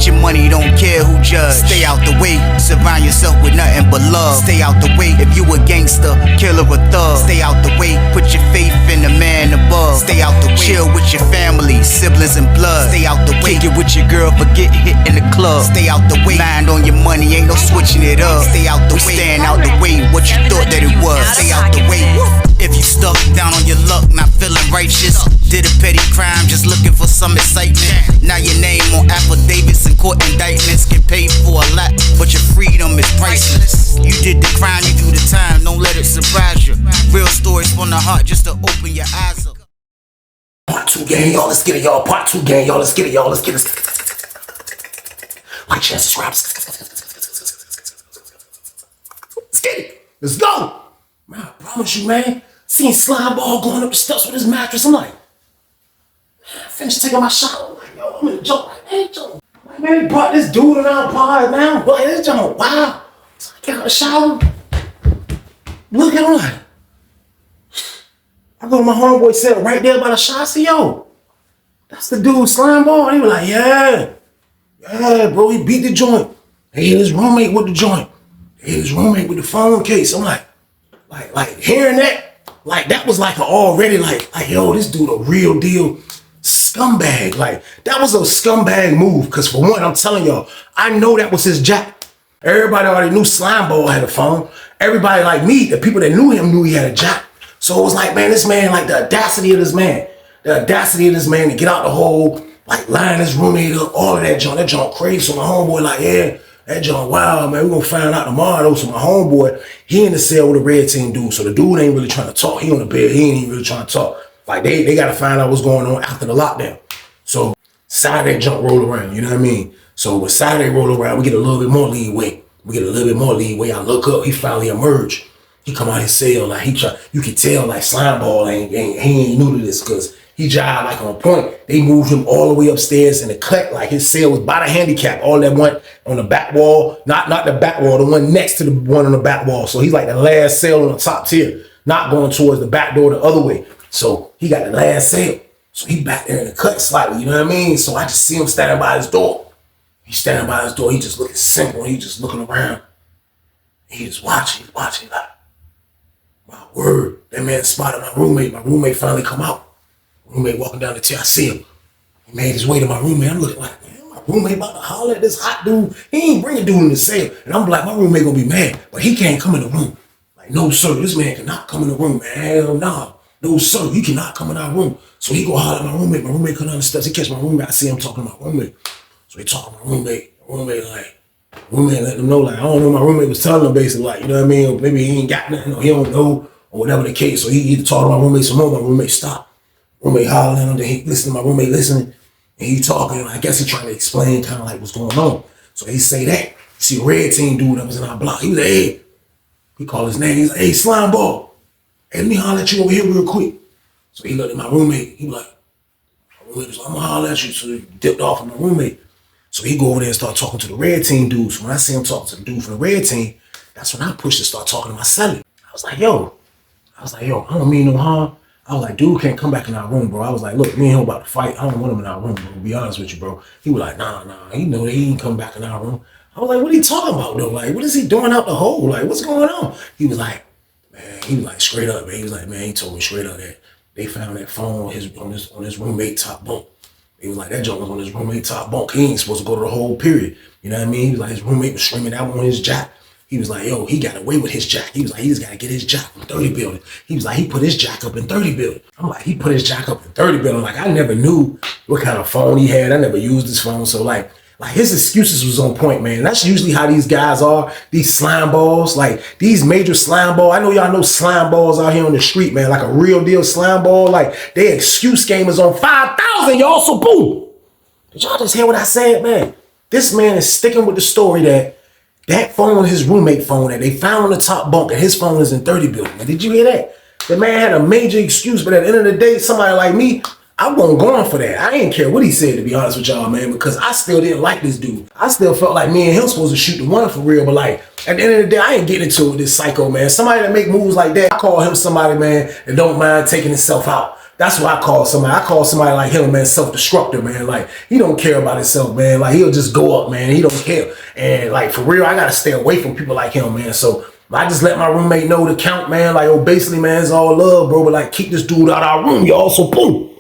Get your money, don't care who judge. Stay out the way, surround yourself with nothing but love. Stay out the way, if you a gangster, killer or thug. Stay out the way, put your faith in the man above. Stay out the way, chill with your family, siblings and blood. Stay out the way, kick it with your girl, forget hit in the club. Stay out the way, mind on your money, ain't no switching it up. Stay out the way, stand out the way, what you thought that it was. Stay out the way. If you stuck down on your luck, not feeling righteous, did a petty crime, just looking for some excitement. Now your name on affidavits and court indictments, get paid for a lot, but your freedom is priceless. You did the crime, you do the time, don't let it surprise you. Real stories from the heart, just to open your eyes up. Part 2, gang, y'all, let's get it, y'all. Part 2, gang, y'all, let's get it, y'all. Let's get it. Like, share, subscribe. Let's get it. Let's go. Man, I promise you, man. Seeing Slimeball going up the steps with his mattress, I'm like, man, I finished taking my shower. I'm like, yo, I'm in the joke. Like, man, joke. Like, man, he brought this dude in our pod, man. But this joke, wow. So I get out of the shower. Look at him like, I go to my homeboy cell right there by the shop. I say, yo, that's the dude, Slimeball. And he was like, yeah, bro, he beat the joint. They hit his roommate with the joint. They hit his roommate with the phone case. I'm like hearing that, like that was like already like, yo, this dude a real deal scumbag. Like that was a scumbag move. Cause for one, I'm telling y'all, I know that was his jack. Everybody already knew Slimeball had a phone. Everybody like me, the people that knew him knew he had a jack. So it was like, man, this man, like the audacity of this man to get out the hole, like line his roommate up, all of that junk crazy. So my homeboy like, yeah, that junk wild, man, we gonna find out tomorrow though. So my homeboy, he in the cell with a red team dude. So the dude ain't really trying to talk. He on the bed, he ain't even really trying to talk. Like they gotta find out what's going on after the lockdown. So Saturday junk roll around, you know what I mean? So with Saturday roll around, we get a little bit more leeway. I look up, he finally emerged. He come out his cell, like you can tell like Slimeball he ain't new to this because he jived like on point. They moved him all the way upstairs in the cut, like his cell was by the handicap, all that one on the back wall, not the back wall, the one next to the one on the back wall. So he's like the last cell on the top tier, not going towards the back door the other way. So he got the last cell. So he back there in the cut slightly, you know what I mean? So I just see him standing by his door. He's standing by his door, he just looking simple, he just looking around. He just watching, like, my word, that man spotted my roommate. My roommate finally come out. Roommate walking down the chair, I see him. He made his way to my roommate. I'm looking like, man, my roommate about to holler at this hot dude. He ain't bringing dude in the cell. And I'm like, my roommate gonna be mad, but he can't come in the room. Like, no, sir, this man cannot come in the room, man. Hell no. No, sir, he cannot come in our room. So he go holler at my roommate. My roommate come down the steps. He catch my roommate. I see him talking to my roommate. So he talking to my roommate. My roommate let them know, like, I don't know, my roommate was telling him basically, like, you know what I mean? Or maybe he ain't got nothing, or he don't know, or whatever the case. So he either talk to my roommate some more, my roommate stop. Roommate hollering at him, then he listen to my roommate listening, and he talking, and I guess he trying to explain kind of like what's going on. So he say that. See a red team dude that was in our block. He was like, hey, he called his name. He's like, hey, Slimeball. Hey, let me holler at you over here real quick. So he looked at my roommate. He was like, my roommate was like, I'm gonna holler at you. So he dipped off of my roommate. So he go over there and start talking to the red team dudes. So when I see him talking to the dude from the red team, that's when I pushed to start talking to my celly. I was like, yo, I don't mean no harm. I was like, dude can't come back in our room, bro. I was like, look, me and him about to fight. I don't want him in our room, bro, to be honest with you, bro. He was like, nah, he know that he ain't come back in our room. I was like, what are you talking about, though? Like, what is he doing out the hole? Like, what's going on? He was like, straight up, man. He was like, man, he told me straight up that they found that phone on his roommate top bunk. He was like, that joint was on his roommate top bunk. He ain't supposed to go to the whole period. You know what I mean? He was like, his roommate was screaming out on his jack. He was like, yo, he got away with his jack. He was like, he just got to get his jack from 30 building. He was like, he put his jack up in 30 building. I'm like, he put his jack up in 30 building. Like, I never knew what kind of phone he had. I never used his phone. So like his excuses was on point, man. That's usually how these guys are, these slime balls, like these major slime ball. I know y'all know slime balls out here on the street, man, like a real deal slime ball. Like their excuse game is on 5,000, y'all, so boom. Did y'all just hear what I said, man? This man is sticking with the story that phone, his roommate phone that they found on the top bunk and his phone is in 30 building. Man, did you hear that? The man had a major excuse, but at the end of the day, somebody like me, I wasn't going for that. I didn't care what he said, to be honest with y'all, man, because I still didn't like this dude. I still felt like me and him supposed to shoot the one for real, but like, at the end of the day, I ain't getting into it with this psycho, man. Somebody that make moves like that, I call him somebody, man, that don't mind taking himself out. That's what I call somebody. I call somebody like him, man, self-destructor, man. Like, he don't care about himself, man. Like, he'll just go up, man. He don't care. And like, for real, I gotta stay away from people like him, man. So I just let my roommate know to count, man. Like, oh, basically, man, it's all love, bro. But like, keep this dude out of our room, y'all. So boom.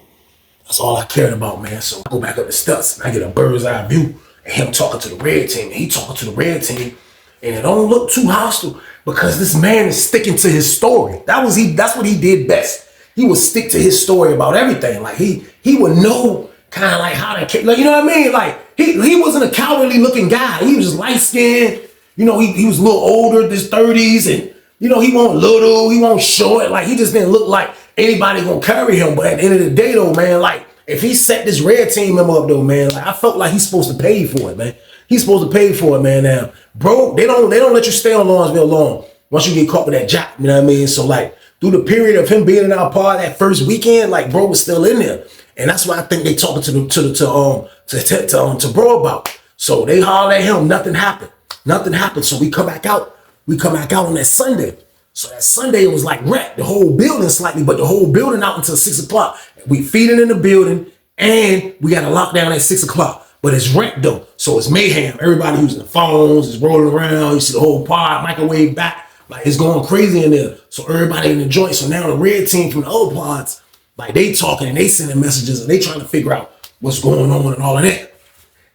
That's all I cared about, man. So I go back up the steps and I get a bird's eye view and him talking to the red team. And he talking to the red team. And it don't look too hostile because this man is sticking to his story. That's what he did best. He would stick to his story about everything. Like he would know kind of like how to, like, you know what I mean? Like he wasn't a cowardly looking guy. He was just light skinned. You know, he was a little older, in his 30s, and you know, he wasn't little, he wasn't short. Like he just didn't look like anybody gonna carry him. But at the end of the day though, man, like if he set this red team member up though, man, like I felt like he's supposed to pay for it, man. He's supposed to pay for it, man. Now, bro, they don't let you stay on Lawrenceville long once you get caught with that jack. You know what I mean? So like through the period of him being in our pod that first weekend, like bro was still in there, and that's what I think they talking to bro about. So they hollered at him, nothing happened. So we come back out. On that Sunday. So that Sunday it was like wrecked, the whole building slightly, but the whole building out until 6 o'clock. We feeding in the building, and we got a lockdown at 6 o'clock. But it's wrecked though, so it's mayhem. Everybody using the phones, is rolling around. You see the whole pod, microwave back. Like it's going crazy in there. So everybody in the joint. So now the red team from the other pods, like they talking and they sending messages and they trying to figure out what's going on and all of that.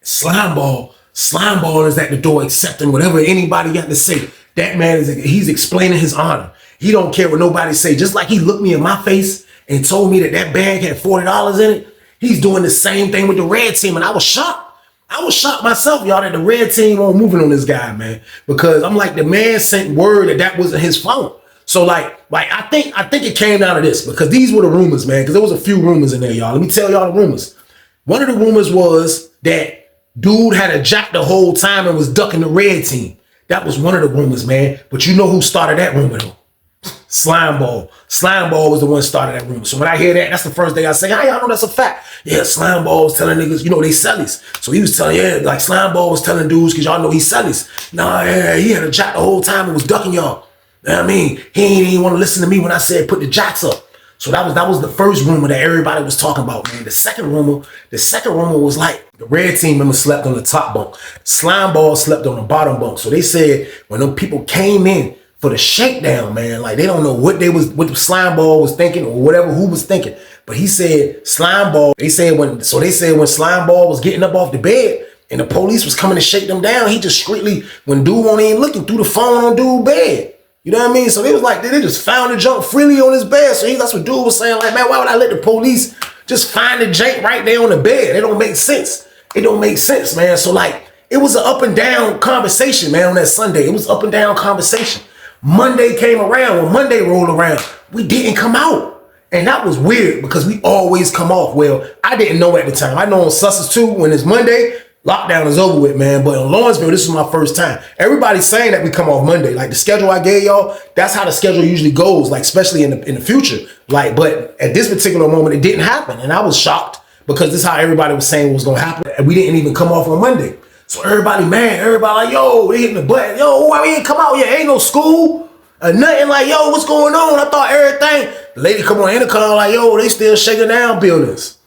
Slimeball is at the door accepting whatever anybody got to say. That man he's explaining his honor. He don't care what nobody say. Just like he looked me in my face and told me that bag had $40 in it. He's doing the same thing with the red team, and I was shocked. I was shocked myself, y'all, that the red team won't moving on this guy, man. Because I'm like, the man sent word that wasn't his phone. So like I think it came down to this, because these were the rumors, man. Because there was a few rumors in there, y'all. Let me tell y'all the rumors. One of the rumors was that dude had a jack the whole time and was ducking the red team. That was one of the rumors, man. But you know who started that rumor though? Slimeball. Slimeball was the one that started that rumor. So when I hear that, that's the first thing I say, hey, y'all know that's a fact. Yeah, Slimeball was telling niggas, you know, they sellies. So he was telling, yeah, like Slimeball was telling dudes, because y'all know he sellies. Nah, yeah, he had a jack the whole time and was ducking y'all. You know what I mean? He ain't even want to listen to me when I said put the jacks up. So that was the first rumor that everybody was talking about, man. The second rumor was like the red team member slept on the top bunk. Slimeball slept on the bottom bunk. So they said when them people came in for the shakedown, man, like they don't know what the Slimeball was thinking or whatever, who was thinking. But he said Slimeball, they said when Slimeball was getting up off the bed and the police was coming to shake them down, he just strictly, when dude wasn't even looking, threw the phone on dude's bed. You know what I mean? So they was like, they just found the junk freely on his bed. So that's what dude was saying, like, man, why would I let the police just find the jank right there on the bed? It don't make sense. It don't make sense, man. So like, it was an up and down conversation, man, on that Sunday. It was up and down conversation. Monday came around. When Monday rolled around, we didn't come out. And that was weird because we always come off. Well, I didn't know at the time. I know on Sussex too, when it's Monday, lockdown is over with, man. But in Lawrenceville, this is my first time. Everybody's saying that we come off Monday. Like the schedule I gave y'all, that's how the schedule usually goes, like especially in the future. Like, but at this particular moment, it didn't happen. And I was shocked because this is how everybody was saying was gonna happen. And we didn't even come off on Monday. So everybody mad, everybody like, yo, they hitting the button. Yo, why we ain't come out yet? Ain't no school or nothing. Like, yo, what's going on? I thought everything. The lady come on the intercom like, yo, they still shaking down buildings.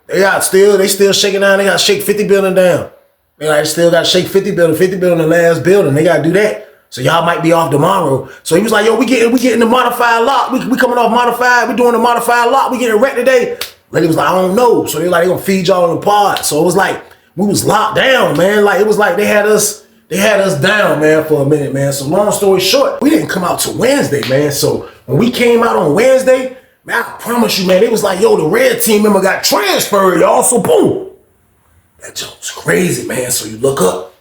They still shaking down. They got to shake 50 building down. They like still got to shake 50 building the last building. They got to do that. So y'all might be off tomorrow. So he was like, yo, we getting the modified lock. We coming off modified. We doing the modified lock. We getting wrecked today. Lady was like, I don't know. So they like, they gonna feed y'all in the pod. So it was like, we was locked down, man. Like, it was like they had us down, man, for a minute, man. So long story short, we didn't come out till Wednesday, man. So when we came out on Wednesday, man, I promise you, man, it was like, yo, the red team member got transferred, y'all. So boom. That jump was crazy, man. So you look up,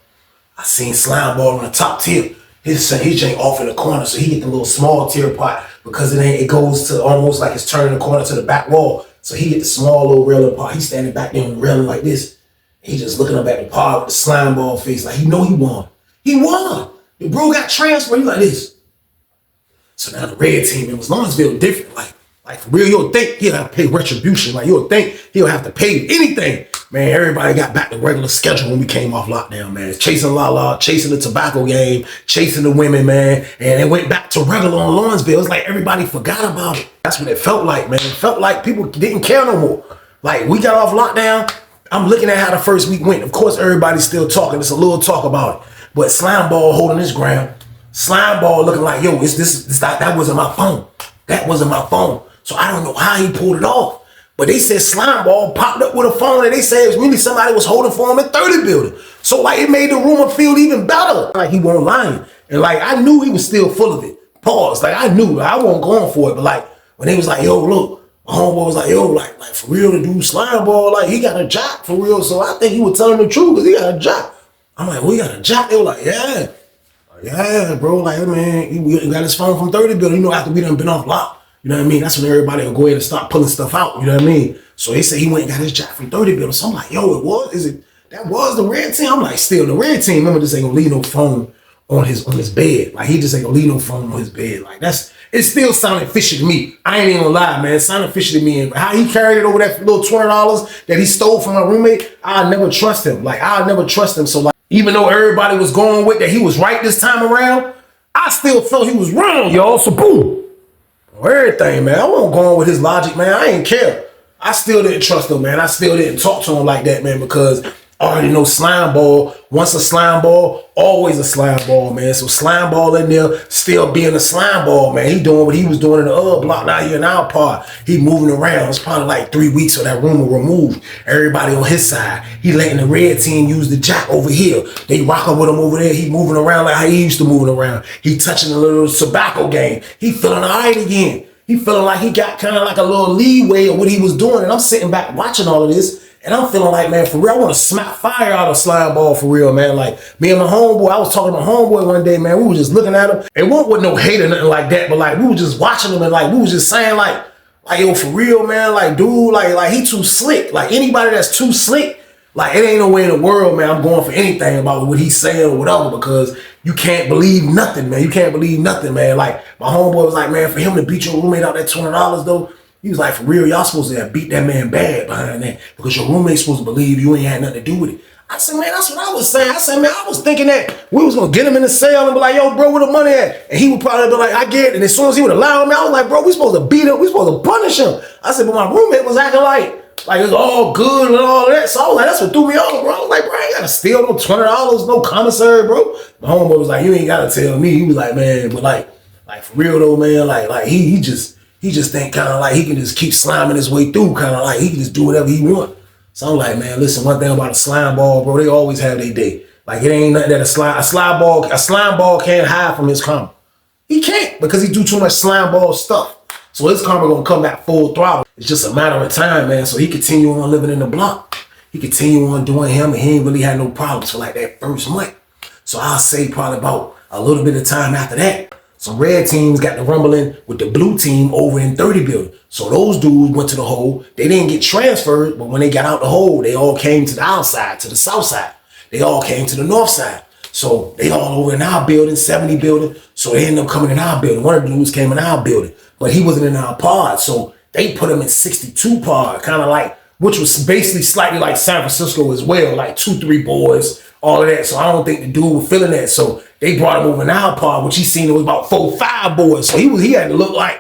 I seen Slimeball on the top tier. His ain't off in the corner, so he get the little small tier pot because it goes to almost like it's turning the corner to the back wall. So he get the small little railing pot. He's standing back there on the railing like this. He just looking up at the pod with the Slimeball face, like he know he won. He won. The bro got transferred. He like this. So now the red team, it was Lawrenceville different. Like Like, for real, you'll think he'll have to pay retribution. Like, you'll think he'll have to pay anything. Man, everybody got back to regular schedule when we came off lockdown, man. Chasing Lala, chasing the tobacco game, chasing the women, man. And it went back to regular on Lawrenceville. It's like everybody forgot about it. That's what it felt like, man. It felt like people didn't care no more. Like, we got off lockdown. I'm looking at how the first week went. Of course, everybody's still talking. It's a little talk about it. But Slimeball holding his ground. Slimeball looking like, yo, that wasn't my phone. That wasn't my phone. So I don't know how he pulled it off. But they said Slimeball popped up with a phone and they said it was really somebody was holding for him in 30 building. So like it made the rumor feel even better. Like he wasn't lying. And like I knew he was still full of it. Pause. Like I knew. Like, I wasn't going for it. But like when they was like, yo, look, my homeboy was like, yo, like for real, the dude Slimeball, like he got a job for real. So I think he was telling the truth because he got a job. I'm like, well, he got a job. They were like, yeah. Yeah, bro. Like, man, he got his phone from 30 building. You know, after we done been off lock. You know what I mean? That's when everybody will go ahead and start pulling stuff out. You know what I mean? So they say he went and got his job from 30 building. So I'm like, yo, that was the red team? I'm like, still, the red team, remember, this ain't gonna leave no phone on his bed. Like, he just ain't gonna leave no phone on his bed. Like, it still sounded fishy to me. I ain't even gonna lie, man. It sounded fishy to me. And how he carried it over that little $20 that he stole from my roommate, I'll never trust him. Like, I'll never trust him. So, like, even though everybody was going with that he was right this time around, I still felt he was wrong, y'all. So, boom. Everything, man. I wasn't going with his logic, man. I ain't care. I still didn't trust him, man. I still didn't talk to him like that, man, because I already know Slimeball. Once a Slimeball, always a Slimeball, man. So Slimeball in there still being a Slimeball, man. He doing what he was doing in the other block now here in our part. He moving around. It's probably like 3 weeks so that rumor removed. Everybody on his side. He letting the red team use the jack over here. They rocking with him over there. He moving around like how he used to moving around. He touching a little tobacco game. He feeling all right again. He feeling like he got kind of like a little leeway of what he was doing. And I'm sitting back watching all of this. And I'm feeling like, man, for real, I want to smack fire out of Slimeball for real, man. Like, me and my homeboy, I was talking to my homeboy one day, man. We were just looking at him. It wasn't with no hate or nothing like that, but like, we were just watching him and like, we was just saying like, yo, for real, man, like, dude, like he too slick. Like, anybody that's too slick, like, it ain't no way in the world, man, I'm going for anything about what he's saying or whatever, because you can't believe nothing, man. You can't believe nothing, man. Like, my homeboy was like, man, for him to beat your roommate out that $20, though, he was like, for real, y'all supposed to have beat that man bad behind that because your roommate's supposed to believe you ain't had nothing to do with it. I said, man, that's what I was saying. I said, man, I was thinking that we was going to get him in the cell and be like, yo, bro, where the money at? And he would probably be like, I get it. And as soon as he would allow me, I was like, bro, we supposed to beat him. We supposed to punish him. I said, but my roommate was acting like it's all good and all that. So I was like, that's what threw me off, bro. I was like, bro, I ain't got to steal no $20, no commissary, bro. My homeboy was like, you ain't got to tell me. He was like, man, but like for real though, man, like he just think kind of like he can just keep sliming his way through, kind of like he can just do whatever he want. So I'm like, man, listen, one thing about a Slimeball, bro, they always have their day. Like, it ain't nothing that a Slimeball can't hide from his karma. He can't, because he do too much Slimeball stuff. So his karma gonna come back full throttle. It's just a matter of time, man. So he continue on living in the block. He continue on doing him, and he ain't really had no problems for like that first month. So I'll say probably about a little bit of time after that, some red teams got the rumbling with the blue team over in 30 building. So those dudes went to the hole. They didn't get transferred, but when they got out the hole, they all came to the outside, to the south side. They all came to the north side. So they all over in our building, 70 building. So they ended up coming in our building. One of the dudes came in our building, but he wasn't in our pod. So they put him in 62 pod, kind of like, which was basically slightly like San Francisco as well, like 2-3 boys, all of that. So I don't think the dude was feeling that. So they brought him over in our pod, which he seen it was about 4-5 boys. So he had to look like,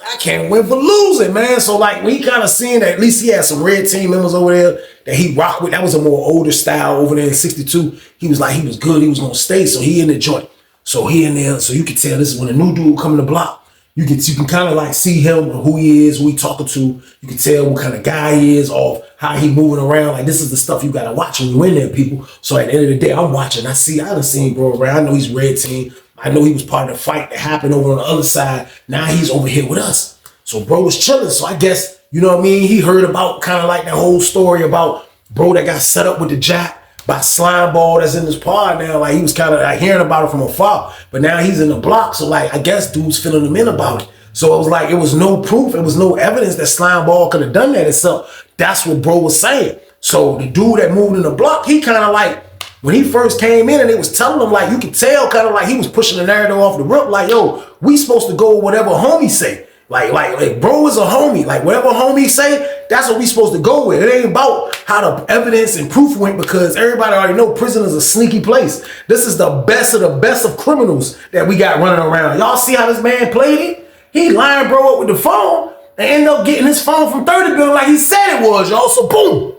I can't win for losing, man. So like when he kind of seen that, at least he had some red team members over there that he rocked with. That was a more older style over there in 62. He was like, he was good. He was going to stay. So he in the joint. So he in there. So you can tell this is when a new dude come in the block. You can kind of like see him, who he is, who he talking to. You can tell what kind of guy he is, off how he moving around. Like, this is the stuff you got to watch when you in there, people. So at the end of the day, I'm watching. I done seen bro around. I know he's red team. I know he was part of the fight that happened over on the other side. Now he's over here with us. So bro was chilling. So I guess, you know what I mean? He heard about kind of like that whole story about bro that got set up with the jack by Slimeball that's in this pod now. Like, he was kind of like hearing about it from afar, but now he's in the block. So like, I guess dude's filling him in about it. So it was like, it was no proof. It was no evidence that Slimeball could have done that itself. That's what bro was saying. So the dude that moved in the block, he kind of like, when he first came in and they was telling him, like, you could tell kind of like he was pushing the narrative off the rip, like, yo, we supposed to go whatever homie say. Like, bro is a homie. Like, whatever homie say, that's what we supposed to go with. It ain't about how the evidence and proof went, because everybody already know prison is a sneaky place. This is the best of criminals that we got running around. Y'all see how this man played it? He lined bro up with the phone and ended up getting his phone from 30 bill like he said it was, y'all. So boom.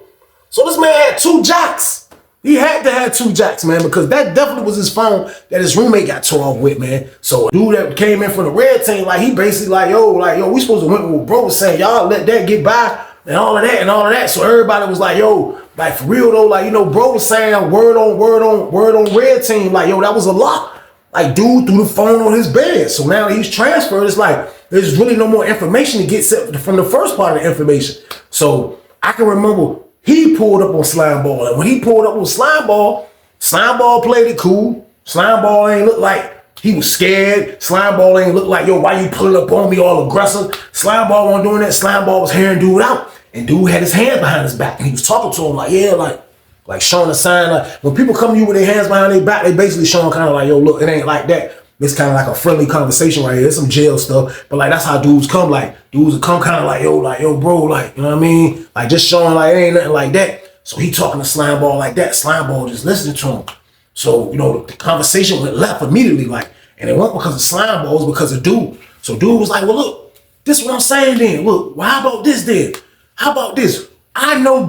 So this man had 2 jacks. He had to have 2 jacks, man, because that definitely was his phone that his roommate got tore off with, man. So dude that came in from the red team, like, he basically like, yo, we supposed to went with what bro was saying. Y'all let that get by and all of that. So everybody was like, yo, like, for real though, like, you know, bro was saying word on red team, like, yo, that was a lot. Like, dude threw the phone on his bed. So now he's transferred. It's like, there's really no more information to get from the first part of the information. So I can remember he pulled up on Slimeball. And when he pulled up on Slimeball played it cool. Slimeball ain't look like he was scared. Slimeball ain't look like, yo, why you pulling up on me all aggressive? Slimeball wasn't doing that. Slimeball was hearing dude out. And dude had his hands behind his back. And he was talking to him like, yeah, like showing a sign. Like, when people come to you with their hands behind their back, they basically showing kind of like, yo, look, it ain't like that. It's kind of like a friendly conversation right here. There's some jail stuff, but like, that's how dudes come. Like, dudes will come kind of like, yo, bro, like, you know what I mean? Like, just showing like, it ain't nothing like that. So he talking to Slimeball like that. Slimeball just listening to him. So, you know, the conversation went left immediately, like, and it wasn't because of Slimeball, it was because of dude. So dude was like, well, look, this is what I'm saying then. Look, well, how about this then? How about this? I know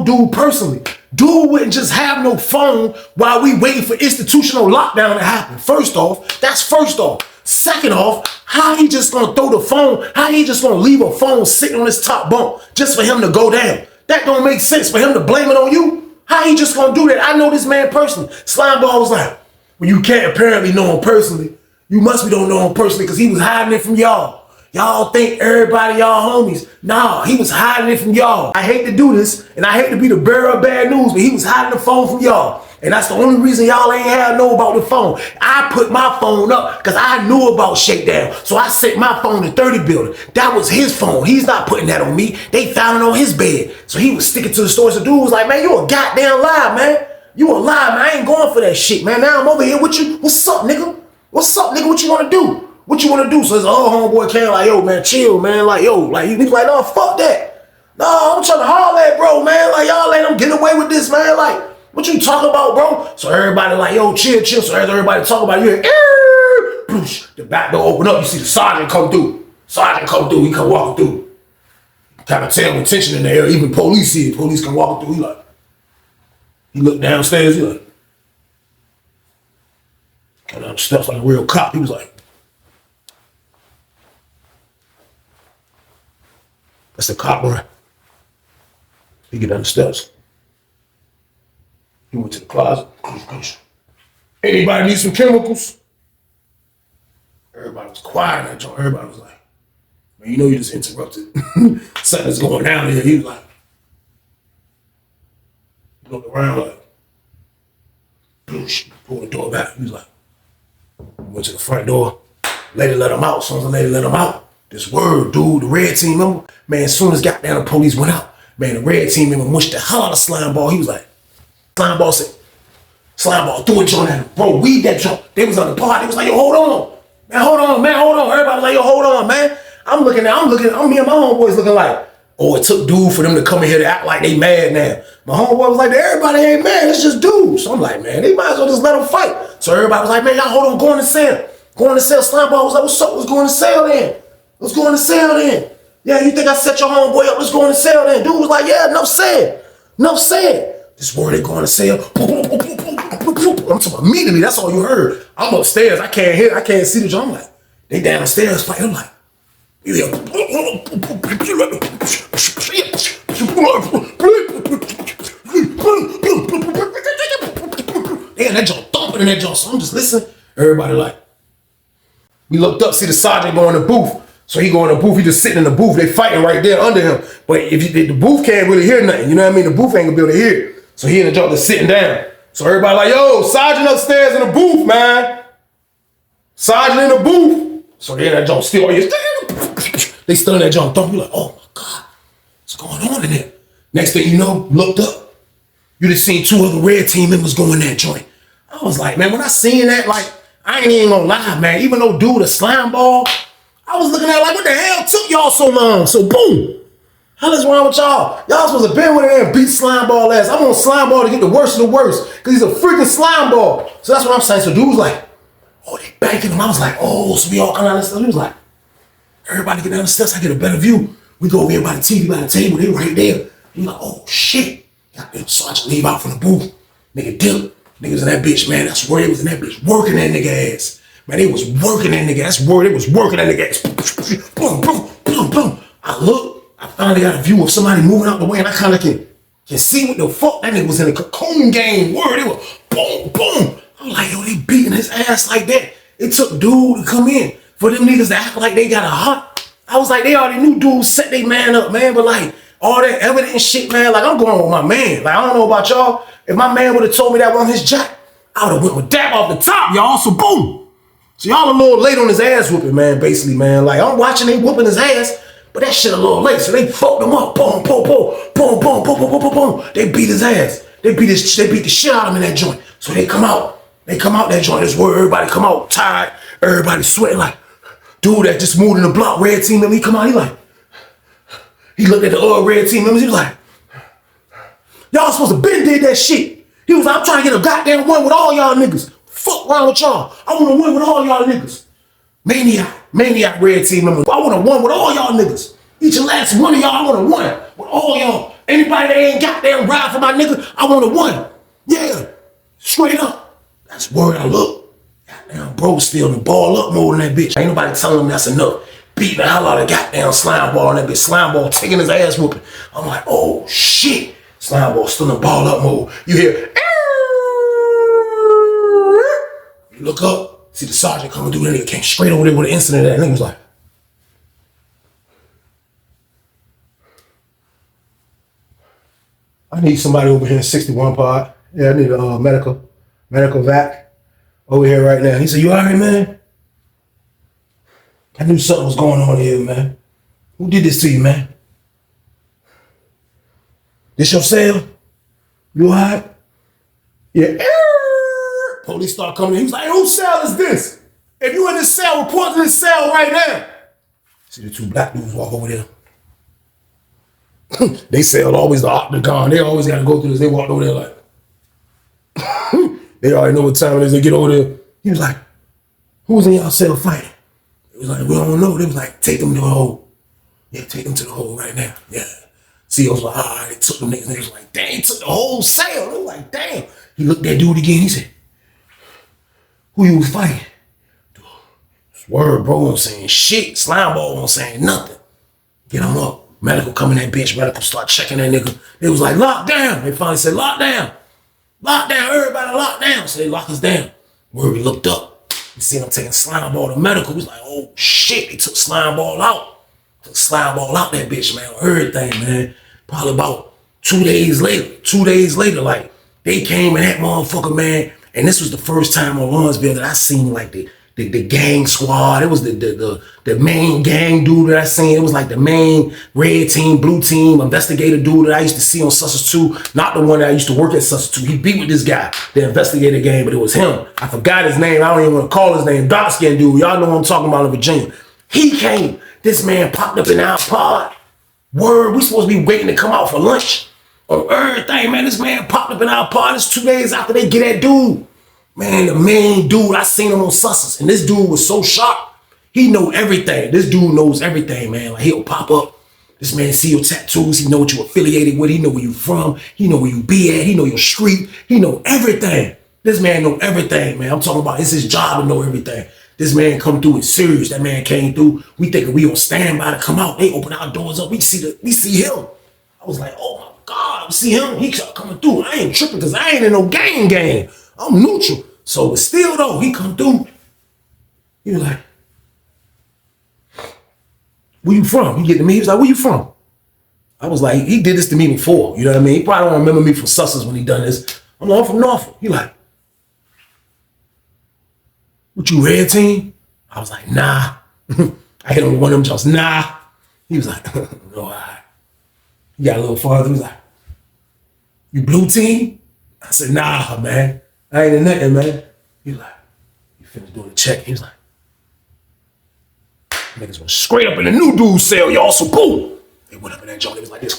dude personally. Dude wouldn't just have no phone while we waiting for institutional lockdown to happen. First off, that's first off. Second off, how he just gonna throw the phone? How he just gonna leave a phone sitting on his top bunk just for him to go down? That don't make sense for him to blame it on you. How he just gonna do that? I know this man personally. Slimeball was like, well, you can't apparently know him personally. You must be don't know him personally because he was hiding it from y'all. Y'all think everybody y'all homies. Nah, he was hiding it from y'all. I hate to do this, and I hate to be the bearer of bad news, but he was hiding the phone from y'all. And that's the only reason y'all ain't had know about the phone. I put my phone up because I knew about Shakedown. So I sent my phone to 30 building. That was his phone. He's not putting that on me. They found it on his bed. So he was sticking to the story. So dude was like, man, you a goddamn lie, man. You a lie, man. I ain't going for that shit, man. Now I'm over here with you. What's up, nigga? What's up, nigga? What you want to do? What you want to do? So his old homeboy came like, yo, man, chill, man. Like, yo, like, he was like, no, fuck that. No, I'm trying to holler at bro, man. Like, y'all let him get away with this, man. Like, what you talking about, bro? So everybody like, yo, chill. So as everybody talk about it, you hear, the back door open up. You see the sergeant come through. He come walking through. Kind of tell with tension in the air. Even police see it. Police come walking through. He look downstairs. He like, come down the steps like a real cop. He was like, that's the cop, bro. He get down the steps. He went to the closet. Anybody need some chemicals? Everybody was quiet in that joint. Everybody was like, man, you know you just interrupted. Something's going down here. He was like, he looked around like, pulled the door back. He was like, went to the front door. Lady let him out. As soon as the lady let him out, this word, dude, the red team member, man, as soon as goddamn the police went out, man, the red team member mushed the hell out of Slimeball. He was like, Slimeball said, Slimeball threw a joint at him. Bro, weed that joint. They was on the party. They was like, yo, hold on. Man, hold on. Everybody was like, yo, hold on, man. I'm me and my homeboys looking like, oh, it took dude for them to come in here to act like they mad now. My homeboy was like, everybody ain't mad, it's just dudes. So I'm like, man, they might as well just let them fight. So everybody was like, man, y'all hold on, go in the cell. Slimeball was like, what's up? Let's go in the cell then. Yeah, you think I set your homeboy up? Let's go in the cell then. Dude was like, yeah, enough said. This word, they go in the cell. I'm talking about immediately, that's all you heard. I'm upstairs, I can't see the joint. I'm like, they downstairs fighting. I'm like, yeah. They had that joint thumping in that joint, so I'm just listening. Everybody like, we looked up, see the sergeant go in the booth. So he go in the booth, he just sitting in the booth, they fighting right there under him. But if the booth can't really hear nothing, you know what I mean? The booth ain't gonna be able to hear it. So he in the joint just sitting down. So everybody like, yo, sergeant upstairs in the booth, man. Sergeant in the booth. So they in that joint still, they still in that joint thumping. You like, oh my God, what's going on in there? Next thing you know, looked up. You just seen 2 other red team members go in that joint. I was like, man, when I seen that, like, I ain't even gonna lie, man. Even though dude a Slimeball, I was looking at it like, what the hell took y'all so long? So boom. Hell is wrong with y'all? Y'all supposed to been with it and beat Slimeball ass. I want Slimeball to get the worst of the worst because he's a freaking Slimeball. So that's what I'm saying. So dude was like, oh, they banking him. I was like, oh, so we all come down the steps. He was like, everybody get down the steps. I get a better view. We go over here by the TV, by the table. They right there. He like, oh, shit. So I just leave out from the booth. Nigga dip. Niggas in that bitch, man. That's where they was in that bitch working that nigga ass. Man, they was working that nigga. That's where they was working that nigga ass. Boom, boom, boom, boom. I look. I finally got a view of somebody moving out the way, and I kind of can see what the fuck that nigga was in a cocoon game. Word, it was boom, boom. I'm like, yo, they beating his ass like that. It took dude to come in for them niggas to act like they got a hot. I was like, they already knew dude set they man up, man. But like all that evidence shit, man. Like I'm going with my man. Like I don't know about y'all. If my man would have told me that on his jack, I would have went with that off the top, y'all. So boom. So y'all a little late on his ass whooping, man. Basically, man. Like I'm watching they whooping his ass. But that shit a little late, so they fucked him up. Boom, boom, boom, boom, boom, boom, boom, boom, boom, boom. They beat his ass. They beat the shit out of him in that joint. So they come out. They come out that joint. That's where everybody come out tired. Everybody sweating like, dude that just moved in the block, red team member. He come out, he looked at the red team members. He was like, y'all supposed to been did that shit. He was like, I'm trying to get a goddamn win with all y'all niggas. Fuck wrong with y'all. I want to win with all y'all niggas. Maniac red team member. I want to win with all y'all niggas. Each and last one of y'all, I want to win with all y'all. Anybody that ain't goddamn ride for my nigga, I want to win. Yeah, straight up. That's where I look. Goddamn bro still in the ball up mode in that bitch. Ain't nobody telling him that's enough. Beating the hell out of goddamn Slimeball in that bitch. Slimeball taking his ass whooping. I'm like, oh shit. Slimeball still in ball up mode. You hear, you look up. See the sergeant coming through, that nigga came straight over there with the incident. That nigga was like, I need somebody over here in 61 pod. Yeah, I need a medical vac over here right now. He said, you all right, man? I knew something was going on here, man. Who did this to you, man? This your cell? You all right? Yeah. Police start coming in. He was like, whose cell is this? If you in this cell, report to this cell right now. See the two black dudes walk over there. They cell always the octagon. They always got to go through this. They walked over there like, they already know what time it is. They get over there. He was like, who's in y'all cell fighting? It was like, we don't know. They was like, take them to the hole. Yeah, take them to the hole right now. Yeah. CO's was like, all right, they took them niggas. They was like, dang, he took the whole cell. They was like, damn. He looked at that dude again. He said, who you was fighting? Word, bro, wasn't saying shit. Slimeball wasn't saying nothing. Get him up. Medical come in that bitch. Medical start checking that nigga. They was like, lock down. They finally said, lock down. Lock down. Everybody lock down. So they locked us down. Word, we looked up. We seen them taking Slimeball to medical. We was like, oh shit. They took Slimeball out. Took Slimeball out that bitch, man. Everything, man. Probably about 2 days later, like, they came in that motherfucker, man. And this was the first time on Lawrenceville that I seen like the gang squad. It was the main gang dude that I seen. It was like the main red team, blue team, investigator dude that I used to see on Sussex 2. Not the one that I used to work at Sussex 2. He beat with this guy, the investigator gang, but it was him. I forgot his name. I don't even want to call his name. Dark skin dude. Y'all know what I'm talking about in Virginia. He came. This man popped up in our pod. Word, we supposed to be waiting to come out for lunch. Or everything, man. This man popped up in our pod. It's 2 days after they get that dude. Man, the main dude, I seen him on Sussex, and this dude was so sharp. He know everything. This dude knows everything, man. Like, he'll pop up. This man see your tattoos. He know what you affiliated with. He know where you from. He know where you be at. He know your street. He know everything. This man know everything, man. I'm talking about it's his job to know everything. This man come through in serious. That man came through. We thinking we on standby to come out. They open our doors up. We see him. I was like, oh my God, we see him. He start coming through. I ain't tripping because I ain't in no gang. I'm neutral. So, but still though, he come through. He was like, where you from? He get to me. He was like, where you from? I was like, he did this to me before. You know what I mean? He probably don't remember me from Sussex when he done this. I'm like, I'm from Norfolk. He like, what you red team? I was like, nah. I hit him with one of them jumps. Nah. He was like, no, all right. He got a little farther. He was like, you blue team? I said, nah, man. I ain't in nothing, man. He like, he finished doing the check. He was like, Niggas went straight up in the new dude's cell, y'all. So boom, they went up in that joint. It was like this.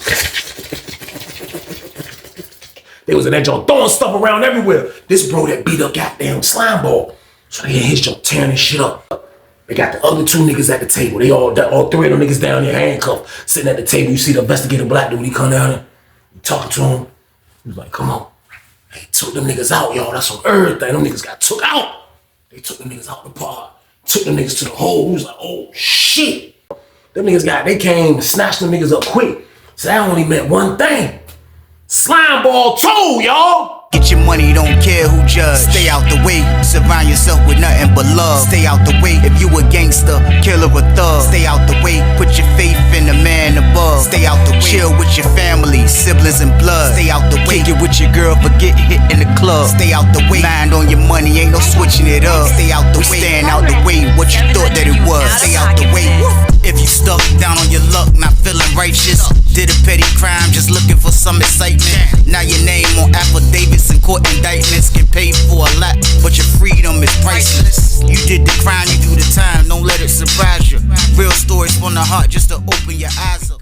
They was in that joint throwing stuff around everywhere. This bro that beat up goddamn slimeball. So they in his joint tearing this shit up. They got the other two niggas at the table. They all three of them niggas down there handcuffed, sitting at the table. You see the investigator black dude, he come down there, he talking to him. He was like, come on. They took them niggas out, y'all. That's on everything. Them niggas got took out. They took them niggas out the pod. Took them niggas to the hole. He was like, oh shit. Them niggas they came and snatched them niggas up quick. So that only meant one thing. Slimeball told, y'all. Get your money, don't care who judge. Stay out the way, surround yourself with nothing but love. Stay out the way if you a gangster, killer or thug. Stay out the way, put your faith in the man above. Stay out the way, chill with your family, siblings and blood. Stay out the way, kick it with your girl, forget hit in the club. Stay out the way, mind on your money, ain't no switching it up. Stay out the way, stand out the way, what you thought that it was. Stay out the way. If you stuck down on your luck, not feeling righteous, did a petty crime, just looking for some excitement. Now your name on affidavits and court indictments, get paid for a lot, but your freedom is priceless. You did the crime, you do the time, don't let it surprise you. Real stories from the heart, just to open your eyes up.